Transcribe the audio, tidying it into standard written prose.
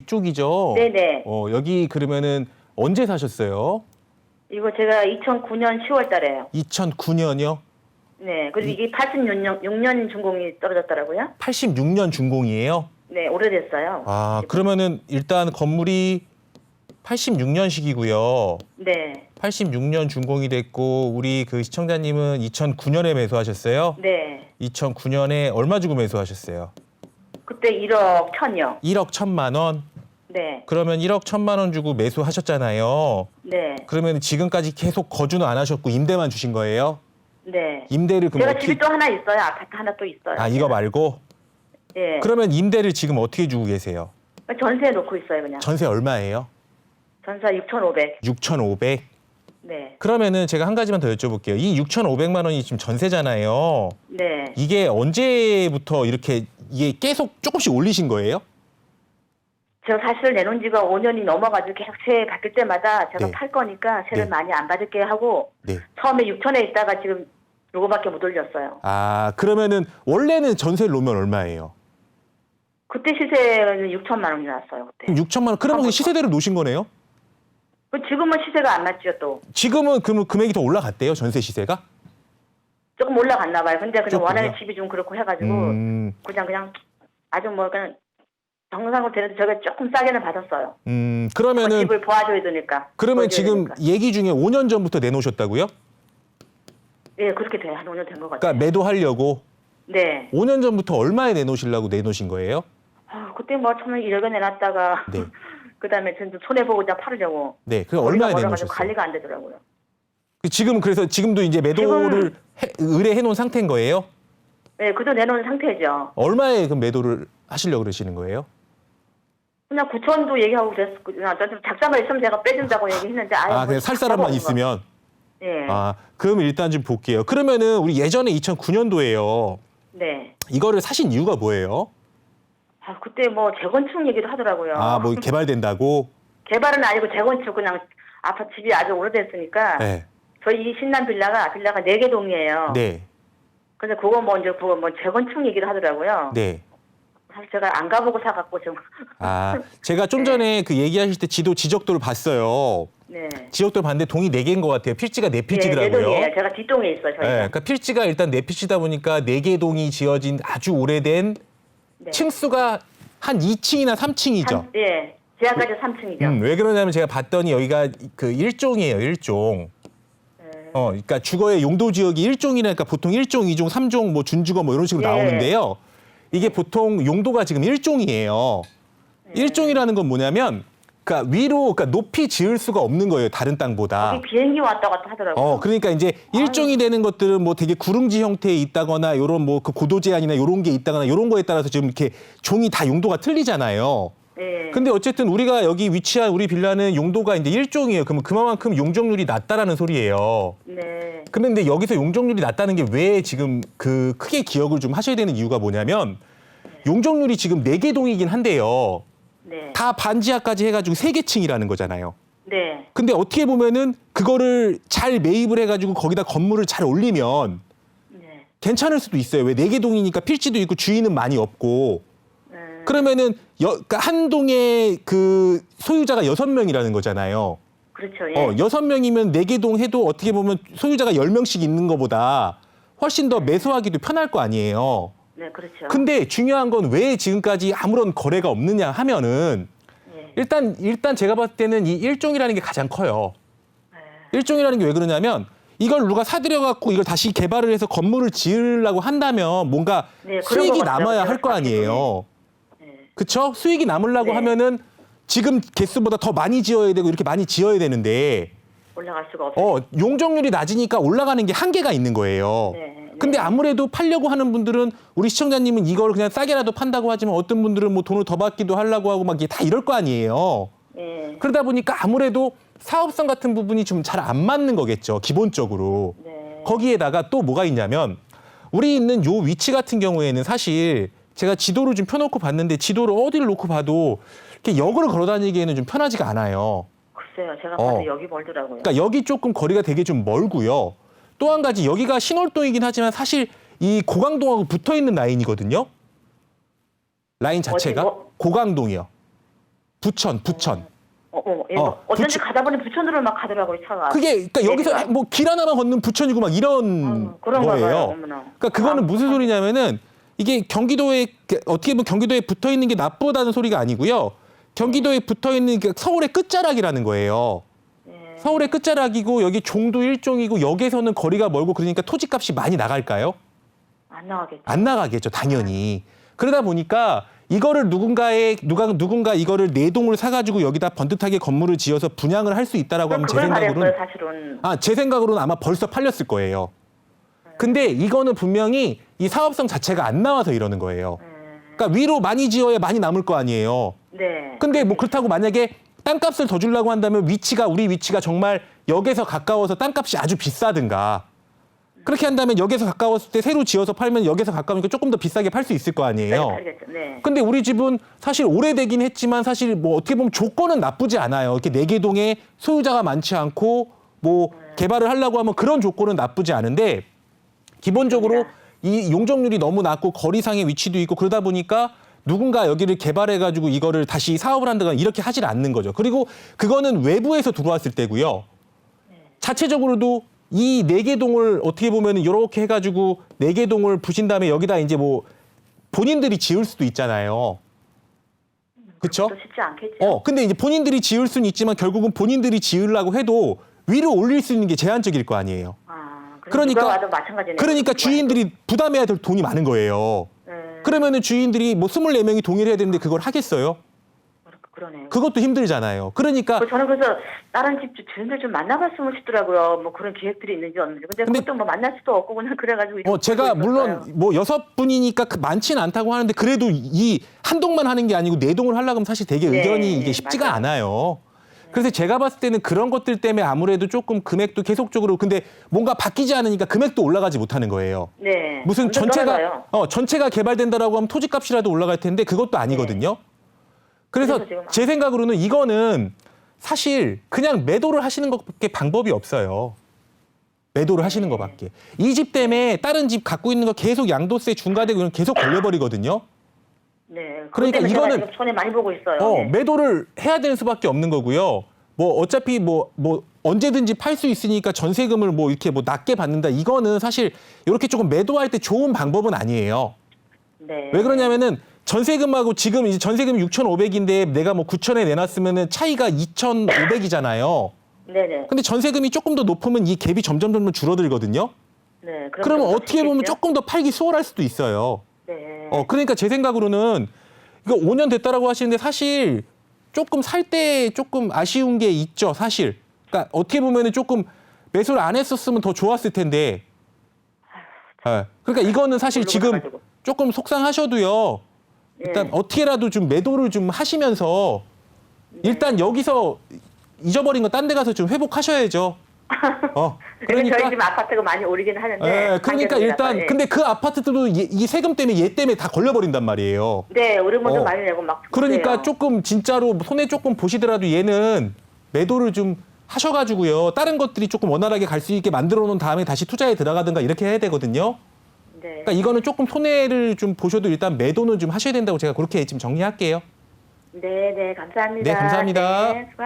위쪽이죠? 네네. 여기 그러면은 언제 사셨어요? 이거 제가 2009년 10월 달에요. 2009년이요? 네. 그리고 이게 86년 준공이 떨어졌더라고요. 86년 준공이에요? 네, 오래됐어요. 아, 그러면은 일단 건물이 86년식이고요. 네. 86년 준공이 됐고 우리 그 시청자님은 2009년에 매수하셨어요? 네. 2009년에 얼마 주고 매수하셨어요? 그때 1억 1,000요. 1억 1천만 원? 네. 그러면 1억 1천만 원 주고 매수하셨잖아요. 네. 그러면 지금까지 계속 거주는 안 하셨고 임대만 주신 거예요? 네. 임대를 그럼 제가 집이 또 하나 있어요. 아파트 하나 또 있어요. 아, 이거 말고? 네. 그러면 임대를 지금 어떻게 주고 계세요? 전세에 놓고 있어요, 그냥. 전세 얼마예요? 전세 6,500. 6,500? 네. 그러면은 제가 한 가지만 더 여쭤볼게요. 이 6,500만 원이 지금 전세잖아요. 네. 이게 언제부터 이렇게 이게 계속 조금씩 올리신 거예요? 제가 사실 내놓은 지가 5년이 넘어가지고 계속 세 바뀔 때마다 제가 네. 팔 거니까 세를 네. 많이 안 받을게 하고 네. 처음에 6천에 있다가 지금 요거밖에 못 올렸어요. 아, 그러면은 원래는 전세를 놓으면 얼마예요? 그때 시세는 6천만 원이 나왔어요. 그때. 그럼 6천만 원. 그러면 처음부터. 시세대로 놓으신 거네요? 지금은 시세가 안 맞죠 또. 지금은 그러면 금액이 더 올라갔대요, 전세 시세가? 조금 올라갔나 봐요. 근데 그냥 조금요? 원하는 집이 좀 그렇고 해가지고 그냥 아주 뭐 그냥 정상으로 되는데 제가 조금 싸게는 받았어요. 그러면은 집을 보아줘야 되니까. 그러면 보여줘야 지금 되니까. 얘기 중에 5년 전부터 내놓으셨다고요? 네, 그렇게 돼요. 한 5년 된 것 같아요. 그러니까 매도하려고 네. 5년 전부터 얼마에 내놓으시려고 내놓으신 거예요? 아, 그때 뭐 처음에 1억에 내놨다가 네. 그다음에 전 손해 보고 자 팔으려고. 네, 그럼 얼마에 거기가 내놓으셨어요? 관리가 안 되더라고요. 지금 그래서 지금도 이제 매도를 의뢰해 놓은 상태인 거예요? 네, 그도 내놓은 상태죠. 얼마에 그럼 매도를 하시려고 그러시는 거예요? 그냥 9천도 얘기하고 그랬어. 그냥 좀 작사가 있으면 제가 빼준다고 얘기했는데 아예 아, 그냥 살 사람만 있으면. 네. 아, 그럼 일단 좀 볼게요. 그러면은 우리 예전에 2009년도에요. 네. 이거를 사신 이유가 뭐예요? 아, 그때 뭐 재건축 얘기도 하더라고요. 아, 뭐 개발된다고? 개발은 아니고 재건축 그냥 아파트 집이 아주 오래됐으니까 네. 저희 이 신남 빌라가 4개 동이에요. 네. 근데 그거 뭐 재건축 얘기를 하더라고요. 네. 사실 제가 안 가보고 사갖고 좀. 아, 제가 좀 전에 그 얘기하실 때 지적도를 봤어요. 네. 지적도를 봤는데 동이 4개인 것 같아요. 필지가 4필지더라고요. 네, 내 동이에요. 제가 뒷동에 있어요, 저희가. 네, 그러니까 필지가 일단 4필지다 보니까 4개 동이 지어진 아주 오래된 네. 층수가 한 2층이나 3층이죠. 예. 제한까지 3층이죠. 왜 그러냐면 제가 봤더니 여기가 그 1종이에요, 1종. 그러니까 주거의 용도 지역이 1종이니까 보통 1종, 2종, 3종, 뭐 준주거 뭐 이런 식으로 예. 나오는데요. 이게 보통 용도가 지금 1종이에요. 예. 1종이라는 건 뭐냐면 그러니까 위로 그러니까 높이 지을 수가 없는 거예요, 다른 땅보다. 거기 비행기 왔다 갔다 하더라고요. 그러니까 이제 1종이 되는 것들은 뭐 되게 구릉지 형태에 있다거나 요런 뭐 그 고도 제한이나 요런 게 있다거나 요런 거에 따라서 지금 이렇게 종이 다 용도가 틀리잖아요. 네. 근데 어쨌든 우리가 여기 위치한 우리 빌라는 용도가 이제 1종이에요. 그러면 그만큼 용적률이 낮다라는 소리예요. 네. 근데 여기서 용적률이 낮다는 게 왜 지금 그 크게 기억을 좀 하셔야 되는 이유가 뭐냐면 용적률이 지금 4개 동이긴 한데요. 네. 다 반지하까지 해가지고 3개 층이라는 거잖아요. 네. 근데 어떻게 보면은 그거를 잘 매입을 해가지고 거기다 건물을 잘 올리면 네. 괜찮을 수도 있어요. 왜 4개 동이니까 필지도 있고 주인은 많이 없고. 그러면은 그러니까 한 동에 그 소유자가 6명이라는 거잖아요. 그렇죠. 예. 6명이면 4개 동 해도 어떻게 보면 소유자가 10명씩 있는 것보다 훨씬 더 매수하기도 편할 거 아니에요. 네, 그렇죠. 근데 중요한 건 왜 지금까지 아무런 거래가 없느냐 하면은 예. 일단 제가 봤을 때는 이 1종이라는 게 가장 커요. 네. 1종이라는 게 왜 그러냐면 이걸 누가 사들여 갖고 이걸 다시 개발을 해서 건물을 지으려고 한다면 뭔가 네, 그런 수익이 것 같아요. 남아야 할 제가 거 아니에요. 네. 그쵸? 수익이 남으려고 네. 하면은 지금 개수보다 더 많이 지어야 되고 이렇게 많이 지어야 되는데 올라갈 수가 없어요. 용적률이 낮으니까 올라가는 게 한계가 있는 거예요. 네. 근데 아무래도 팔려고 하는 분들은 우리 시청자님은 이걸 그냥 싸게라도 판다고 하지만 어떤 분들은 뭐 돈을 더 받기도 하려고 하고 막 이게 다 이럴 거 아니에요. 예. 그러다 보니까 아무래도 사업성 같은 부분이 좀 잘 안 맞는 거겠죠, 기본적으로. 네. 거기에다가 또 뭐가 있냐면 우리 있는 요 위치 같은 경우에는 사실 제가 지도를 좀 펴놓고 봤는데 지도를 어디를 놓고 봐도 이렇게 역으로 걸어 다니기에는 좀 편하지가 않아요. 글쎄요. 제가 봐도 여기 멀더라고요. 그러니까 여기 조금 거리가 되게 좀 멀고요. 또 한 가지 여기가 신월동이긴 하지만 사실 이 고강동하고 붙어 있는 라인이거든요. 라인 자체가 어디 뭐? 고강동이요. 부천. 예. 어쩐지 가다 보니 부천으로 막 가더라고요, 차가. 그게 그러니까 여기서 뭐 길 하나만 건너면 부천이고 막 이런 그런가 봐요. 거예요. 어머나. 그러니까 그거는 무슨 소리냐면은 이게 경기도에 어떻게 보면 경기도에 붙어 있는 게 나쁘다는 소리가 아니고요. 경기도에 붙어 있는 게 서울의 끝자락이라는 거예요. 네. 서울의 끝자락이고 여기 종도 일종이고 역에서는 거리가 멀고 그러니까 토지값이 많이 나갈까요? 안 나가겠죠. 안 나가겠죠, 당연히. 그러다 보니까 이거를 누군가 이거를 4동을 사가지고 여기다 번듯하게 건물을 지어서 분양을 할 수 있다라고 하면 제 그걸 생각으로는 말했어요, 사실은. 제 생각으로는 아마 벌써 팔렸을 거예요. 근데 이거는 분명히 이 사업성 자체가 안 나와서 이러는 거예요. 그러니까 위로 많이 지어야 많이 남을 거 아니에요. 네. 근데 뭐 그렇다고 만약에 땅값을 더 주려고 한다면 우리 위치가 정말 역에서 가까워서 땅값이 아주 비싸든가 그렇게 한다면 역에서 가까웠을 때 새로 지어서 팔면 역에서 가까우니까 조금 더 비싸게 팔 수 있을 거 아니에요. 알겠죠. 네. 근데 우리 집은 사실 오래되긴 했지만 사실 뭐 어떻게 보면 조건은 나쁘지 않아요. 이렇게 4개 동에 소유자가 많지 않고 뭐 개발을 하려고 하면 그런 조건은 나쁘지 않은데 기본적으로 이 용적률이 너무 낮고 거리상의 위치도 있고 그러다 보니까 누군가 여기를 개발해가지고 이거를 다시 사업을 한다거나 이렇게 하질 않는 거죠. 그리고 그거는 외부에서 들어왔을 때고요. 자체적으로도 이 4개 동을 어떻게 보면 이렇게 해가지고 4개 동을 부신 다음에 여기다 이제 뭐 본인들이 지을 수도 있잖아요. 그렇죠? 그것도 쉽지 않겠죠. 근데 이제 본인들이 지을 수는 있지만 결국은 본인들이 지으려고 해도 위로 올릴 수 있는 게 제한적일 거 아니에요. 그러니까 누가 와도 마찬가지네요. 그러니까 주인들이 부담해야 될 돈이 많은 거예요. 그러면은 주인들이 뭐 24명이 동의를 해야 되는데 그걸 하겠어요? 그러네요. 그것도 힘들잖아요. 그러니까 저는 그래서 다른 집 주인들 좀 만나봤으면 싶더라고요. 뭐 그런 기획들이 있는지 없는지. 근데 그것도 뭐 만날 수도 없고 그냥 그래가지고. 제가 물론 뭐 6분이니까 많지는 않다고 하는데 그래도 이 한 동만 하는 게 아니고 4동을 하려고 하면 사실 되게 의견이 이게 쉽지가 맞아요. 않아요. 그래서 제가 봤을 때는 그런 것들 때문에 아무래도 조금 금액도 계속적으로 근데 뭔가 바뀌지 않으니까 금액도 올라가지 못하는 거예요. 네. 무슨 떨어져요. 전체가 개발된다라고 하면 토지값이라도 올라갈 텐데 그것도 아니거든요. 그래서 제 생각으로는 이거는 사실 그냥 매도를 하시는 것밖에 방법이 없어요. 매도를 하시는 것밖에. 이 집 때문에 다른 집 갖고 있는 거 계속 양도세 중과되고 이런 계속 걸려버리거든요. 네. 그러니까 이거는 제가 손해 많이 보고 있어요. 네. 매도를 해야 되는 수밖에 없는 거고요. 뭐 어차피 뭐 언제든지 팔 수 있으니까 전세금을 뭐 이렇게 뭐 낮게 받는다. 이거는 사실 이렇게 조금 매도할 때 좋은 방법은 아니에요. 네. 왜 그러냐면은 전세금하고 지금 이제 전세금 6,500인데 내가 뭐 9,000에 내놨으면은 차이가 2,500이잖아요. 네네. 근데 전세금이 조금 더 높으면 이 갭이 점점 줄어들거든요. 네. 그러면 어떻게 보면 조금 더 팔기 수월할 수도 있어요. 네. 그러니까 제 생각으로는 이거 5년 됐다라고 하시는데 사실 조금 살 때 조금 아쉬운 게 있죠, 사실. 그러니까 어떻게 보면은 조금 매수를 안 했었으면 더 좋았을 텐데. 그러니까 이거는 사실 지금 가지고. 조금 속상하셔도요. 일단 어떻게라도 좀 매도를 좀 하시면서 일단 여기서 잊어버린 거 딴 데 가서 좀 회복하셔야죠. 그러니까 저희 집 아파트가 많이 오르긴 하는데. 그러니까 일단 근데 그 아파트들도 이 세금 때문에 얘 때문에 다 걸려버린단 말이에요. 네, 오르면 많이 내고 막. 그러니까 그래요. 조금 진짜로 손해 조금 보시더라도 얘는 매도를 좀 하셔가지고요. 다른 것들이 조금 원활하게 갈 수 있게 만들어 놓은 다음에 다시 투자에 들어가든가 이렇게 해야 되거든요. 네. 그러니까 이거는 조금 손해를 좀 보셔도 일단 매도는 좀 하셔야 된다고 제가 그렇게 지금 정리할게요. 네, 감사합니다. 네, 감사합니다. 네, 수고.